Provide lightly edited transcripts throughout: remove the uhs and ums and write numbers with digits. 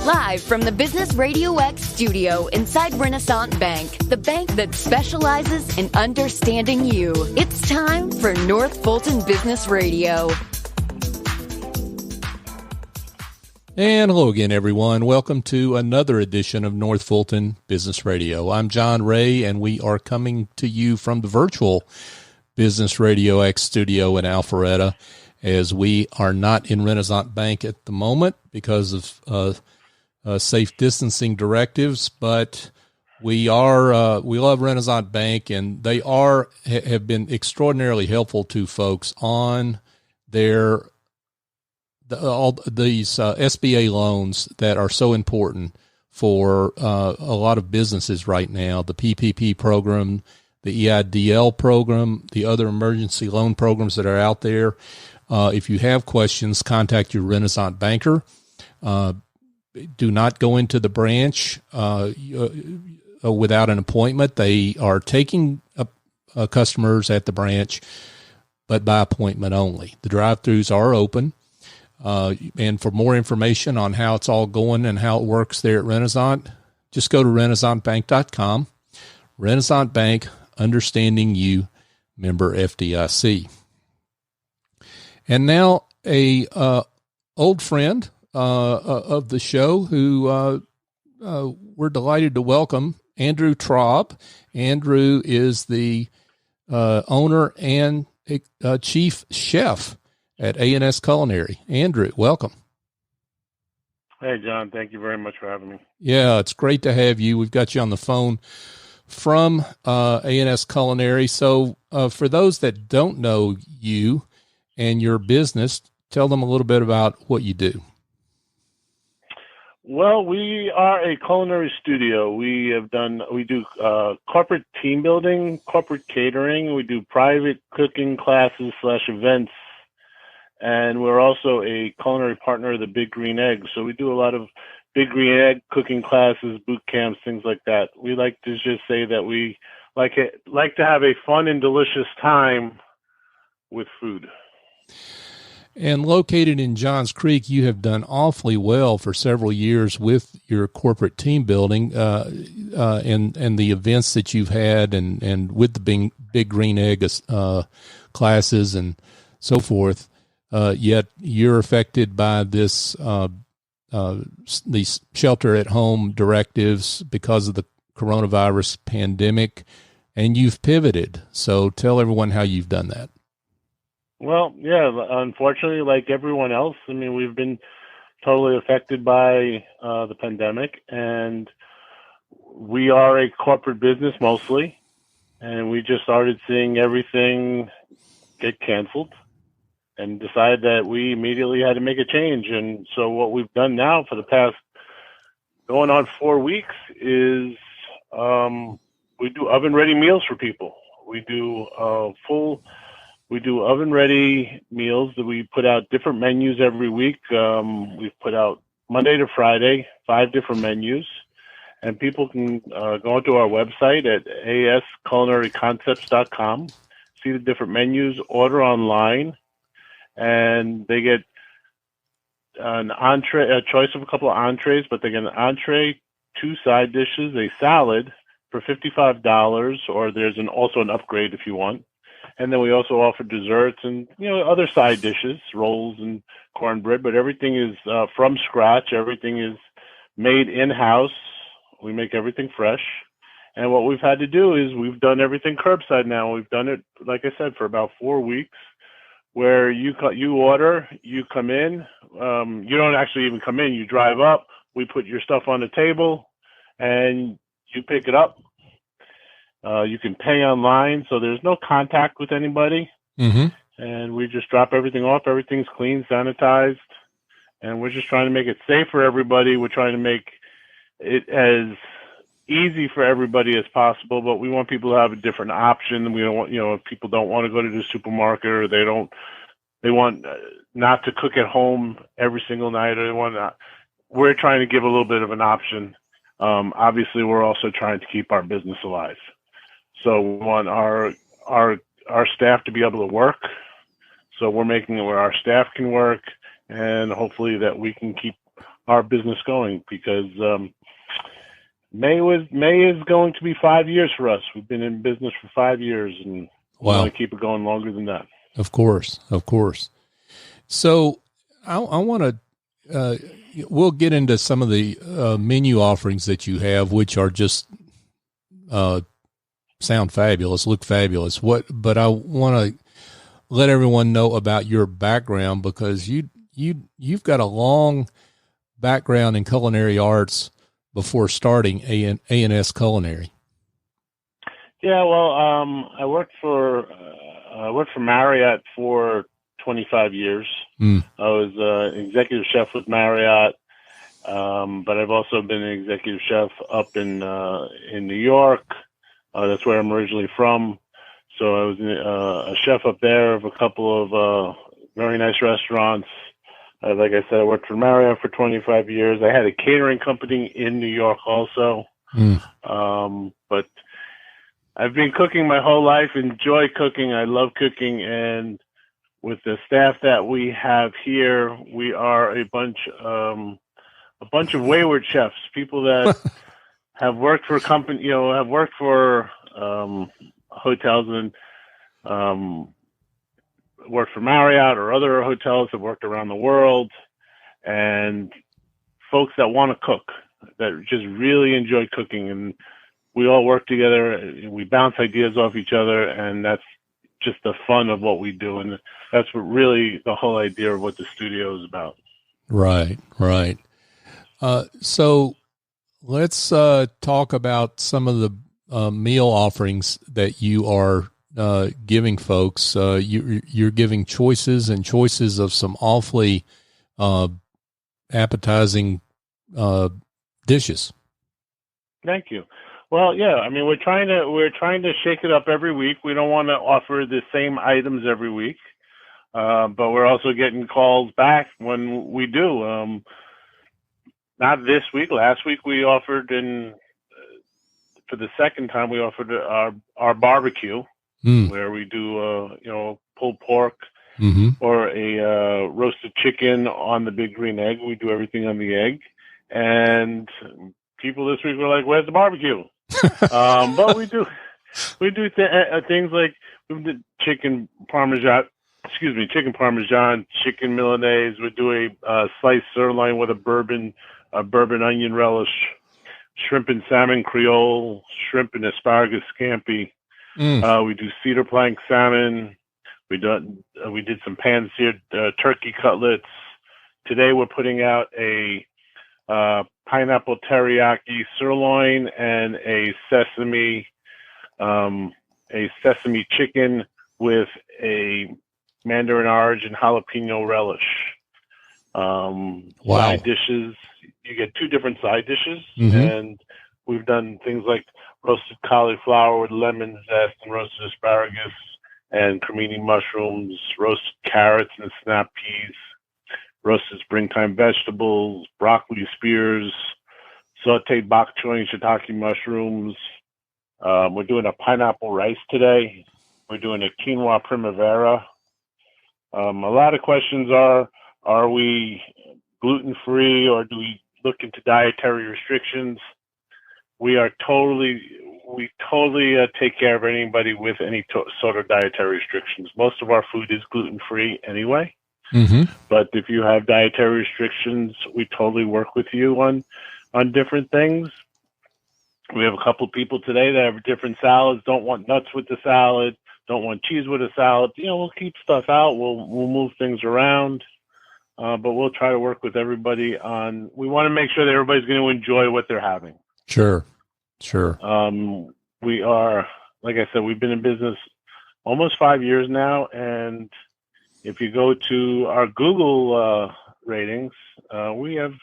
Live from the Business RadioX studio inside Renaissance Bank, the bank that specializes in understanding you. It's time for North Fulton Business Radio. And hello again, everyone. Welcome to another edition of North Fulton Business Radio. I'm John Ray, and we are coming to you from the virtual Business RadioX studio in Alpharetta, as we are not in Renaissance Bank at the moment because of safe distancing directives, but we love Renaissance Bank, and they have been extraordinarily helpful to folks on all these SBA loans that are so important for a lot of businesses right now. The PPP program, the EIDL program, the other emergency loan programs that are out there. If you have questions, contact your Renaissance banker. Do not go into the branch without an appointment. They are taking customers at the branch, but by appointment only. The drive-thrus are open. And for more information on how it's all going and how it works there at Renaissance, just go to renaissancebank.com. Renaissance Bank, understanding you, member FDIC. And now a old friend of the show who we're delighted to welcome, Andrew Traub. Andrew is the owner and chief chef at A&S Culinary. Andrew, welcome. Hey, John. Thank you very much for having me. Yeah, it's great to have you. We've got you on the phone from A&S Culinary. So for those that don't know you and your business, tell them a little bit about what you do. Well, we are a culinary studio. We do corporate team building, corporate catering. We do private cooking classes / events. And we're also a culinary partner of the Big Green Egg. So we do a lot of Big Green Egg cooking classes, boot camps, things like that. We like to just say that we like to have a fun and delicious time with food. And located in Johns Creek, you have done awfully well for several years with your corporate team building and the events that you've had and with the Big Green Egg classes and so forth. Yet you're affected by these shelter-at-home directives because of the coronavirus pandemic, and you've pivoted. So tell everyone how you've done that. Well, yeah, unfortunately, like everyone else, I mean, we've been totally affected by the pandemic, and we are a corporate business mostly, and we just started seeing everything get canceled and decided that we immediately had to make a change. And so what we've done now for the past going on 4 weeks is we do oven-ready meals for people. We do oven-ready meals that we put out different menus every week. We've put out Monday to Friday, 5 different menus. And people can go onto our website at asculinaryconcepts.com, see the different menus, order online, and they get an entree, a choice of a couple of entrees, but they get an entree, 2 side dishes, a salad for $55, or there's also an upgrade if you want. And then we also offer desserts and other side dishes, rolls and cornbread, but everything is from scratch. Everything is made in-house. We make everything fresh. And what we've had to do is we've done everything curbside now. We've done it, like I said, for about 4 weeks, where you order, you come in, you don't actually even come in, you drive up, we put your stuff on the table, and you pick it up. You can pay online, so there's no contact with anybody. Mm-hmm. And we just drop everything off. Everything's clean, sanitized, and we're just trying to make it safe for everybody. We're trying to make it as easy for everybody as possible, but we want people to have a different option. We don't want, if people don't want to go to the supermarket, or they want not to cook at home every single night, or we're trying to give a little bit of an option. Obviously, we're also trying to keep our business alive. So we want our staff to be able to work. So we're making it where our staff can work, and hopefully that we can keep our business going, because May is going to be 5 years for us. We've been in business for 5 years, and we want to keep it going longer than that. Of course. So I want to, we'll get into some of the menu offerings that you have, which are just sound fabulous, look fabulous. But I want to let everyone know about your background, because you've got a long background in culinary arts before starting A&S Culinary. Yeah, well, I worked for Marriott for 25 years. I was executive chef with Marriott, but I've also been an executive chef up in New York. That's where I'm originally from. So I was a chef up there of a couple of very nice restaurants. Like I said, I worked for Marriott for 25 years. I had a catering company in New York also. But I've been cooking my whole life, enjoy cooking. I love cooking. And with the staff that we have here, we are a bunch of wayward chefs, people that have worked for have worked for hotels and worked for Marriott or other hotels, have worked around the world, and folks that want to cook, that just really enjoy cooking. And we all work together, and we bounce ideas off each other, and that's just the fun of what we do. And that's what really the whole idea of what the studio is about. Right. So let's talk about some of the meal offerings that you are giving folks. You're giving choices of some awfully appetizing dishes. Thank you. Well, yeah, I mean, we're trying to shake it up every week. We don't want to offer the same items every week, but we're also getting calls back when we do. Not this week. Last week we offered, for the second time, we offered our barbecue, where we do pulled pork or a roasted chicken on the big green egg. We do everything on the egg, and people this week were like, "Where's the barbecue?" But we do things like we did chicken parmesan, chicken Milanese. We do a sliced sirloin with a bourbon onion relish, shrimp and salmon Creole, shrimp and asparagus scampi. We do cedar plank salmon. We did some pan-seared turkey cutlets. Today we're putting out a pineapple teriyaki sirloin and a sesame chicken with a mandarin orange and jalapeno relish. Wow. Side dishes. You get two different side dishes, and we've done things like roasted cauliflower with lemon zest and roasted asparagus and cremini mushrooms, roasted carrots and snap peas, roasted springtime vegetables, broccoli spears, sauteed bok choy and shiitake mushrooms. We're doing a pineapple rice today. We're doing a quinoa primavera. A lot of questions are we gluten-free, or do we look into dietary restrictions? We totally take care of anybody with any sort of dietary restrictions. Most of our food is gluten-free anyway. But if you have dietary restrictions, we totally work with you on different things. We have a couple people today that have different salads, don't want nuts with the salad, don't want cheese with a salad. We'll keep stuff out. We'll move things around. But we'll try to work with everybody we want to make sure that everybody's going to enjoy what they're having. Sure. We are, like I said, we've been in business almost 5 years now. And if you go to our Google ratings, we have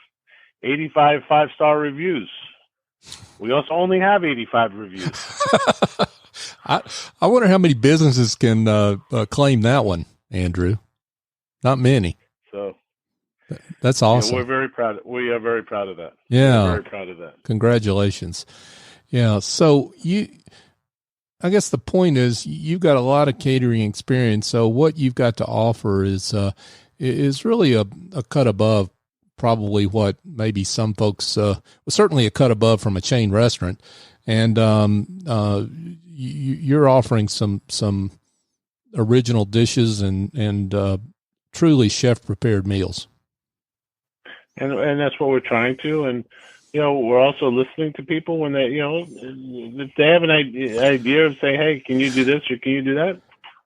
85 5-star reviews. We also only have 85 reviews. I wonder how many businesses can claim that one, Andrew. Not many. So that's awesome. We're very proud. We are very proud of that. Yeah. We're very proud of that. Congratulations. Yeah. So I guess the point is you've got a lot of catering experience. So what you've got to offer is really a cut above probably what maybe some folks, certainly a cut above from a chain restaurant. And you're offering some original dishes and truly chef prepared meals. And that's what we're trying to. And, we're also listening to people when they, if they have an idea of saying, hey, can you do this or can you do that?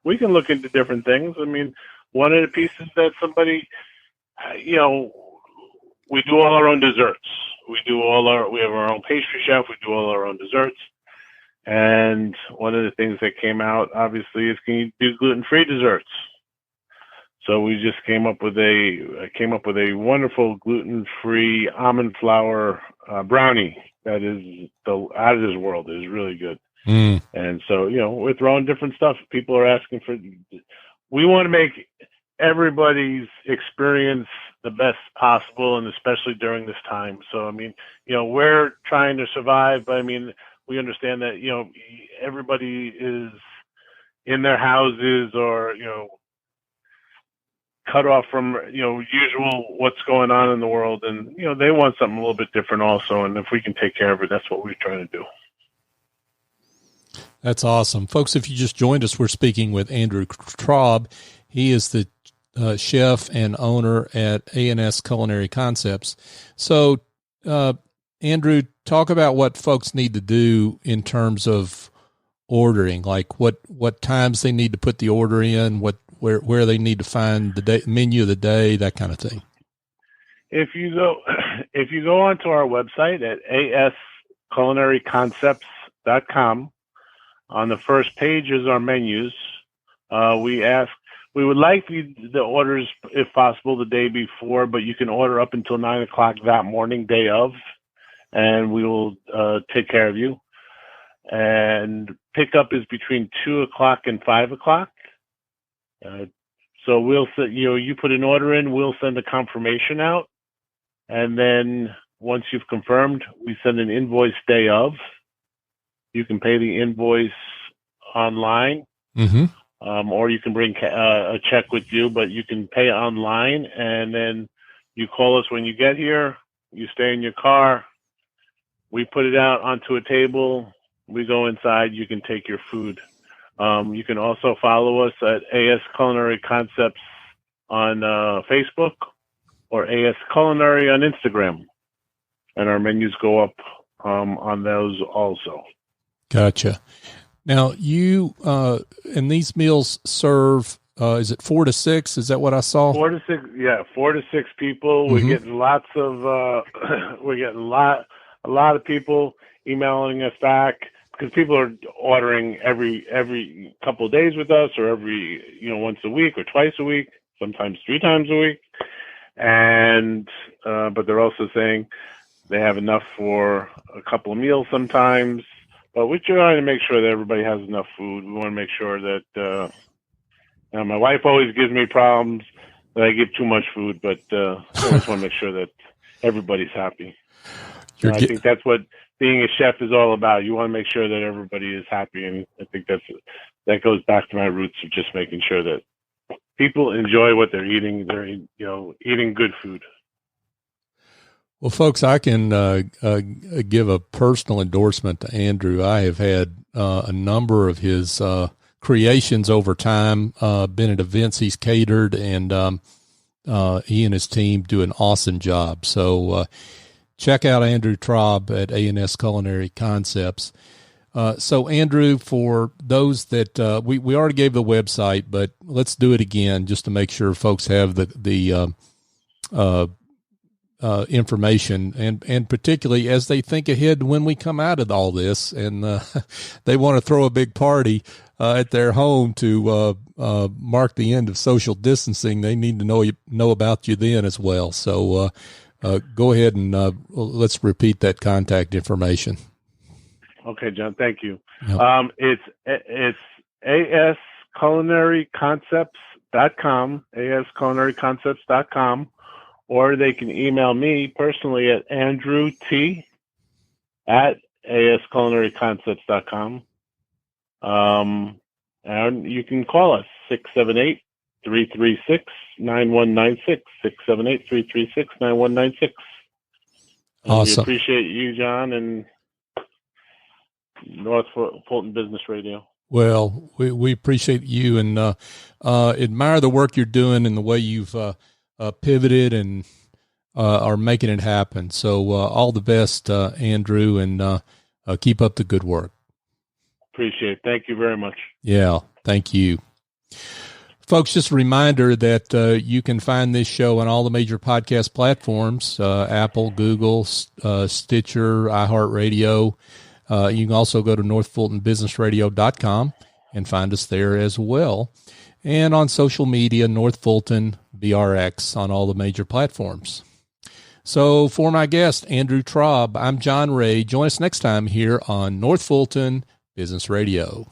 We can look into different things. I mean, one of the pieces that somebody, we do all our own desserts. We have our own pastry chef. We do all our own desserts. And one of the things that came out, obviously, is can you do gluten-free desserts? So we just came up with a wonderful gluten-free almond flour brownie that is out of this world. It is really good. And so, we're throwing different stuff. People are asking for. We want to make everybody's experience the best possible, and especially during this time. So, I mean, we're trying to survive, but I mean, we understand that everybody is in their houses or cut off from usual what's going on in the world, and they want something a little bit different also, and if we can take care of it, that's what we're trying to do. That's awesome. Folks, if you just joined us, we're speaking with Andrew Traub. He is the chef and owner at A&S Culinary Concepts. So Andrew, talk about what folks need to do in terms of ordering, like what times they need to put the order in, where they need to find the menu of the day, that kind of thing. If you go onto our website at asculinaryconcepts.com, on the first page is our menus. We would like the orders, if possible, the day before, but you can order up until 9 o'clock that morning, day of, and we will take care of you. And pickup is between 2 o'clock and 5 o'clock. So we'll you put an order in, we'll send a confirmation out, and then once you've confirmed, we send an invoice day of. You can pay the invoice online, or you can bring a check with you, but you can pay online, and then you call us when you get here. You stay in your car. We put it out onto a table. We go inside. You can take your food. You can also follow us at A&S Culinary Concepts on Facebook or A&S Culinary on Instagram, and our menus go up on those also. Gotcha. Now you and these meals serve. Is it 4 to 6? Is that what I saw? 4 to 6. Yeah, 4 to 6 people. We're getting lots of. We're getting a lot of people emailing us back, because people are ordering every couple of days with us, or every once a week or twice a week, sometimes 3 times a week, and but they're also saying they have enough for a couple of meals sometimes. But we're trying to make sure that everybody has enough food. We want to make sure that my wife always gives me problems that I give too much food, but I always want to make sure that everybody's happy. I think that's what being a chef is all about. You want to make sure that everybody is happy, and I think that goes back to my roots of just making sure that people enjoy what they're eating. They're eating good food. Well, folks, I can give a personal endorsement to Andrew. I have had a number of his creations over time, been at events he's catered, and he and his team do an awesome job. So check out Andrew Traub at A&S Culinary Concepts. So, Andrew, for those that we already gave the website, but let's do it again just to make sure folks have the information, and particularly as they think ahead when we come out of all this and they want to throw a big party at their home to mark the end of social distancing. They need to know about you then as well. So go ahead and let's repeat that contact information. Okay, John, thank you. Yep. It's asculinaryconcepts.com, asculinaryconcepts.com. Or they can email me personally at andrewt@asculinaryconcepts.com. And you can call us, 678-336-9196, 678-336-9196. Awesome. We appreciate you, John, and North Fulton Business Radio. Well, we appreciate you and admire the work you're doing and the way you've pivoted and are making it happen. So all the best, Andrew, and keep up the good work. Appreciate it. Thank you very much. Yeah, thank you. Folks, just a reminder that you can find this show on all the major podcast platforms, Apple, Google, Stitcher, iHeartRadio. You can also go to northfultonbusinessradio.com and find us there as well. And on social media, North Fulton BRX on all the major platforms. So for my guest, Andrew Traub, I'm John Ray. Join us next time here on North Fulton Business Radio.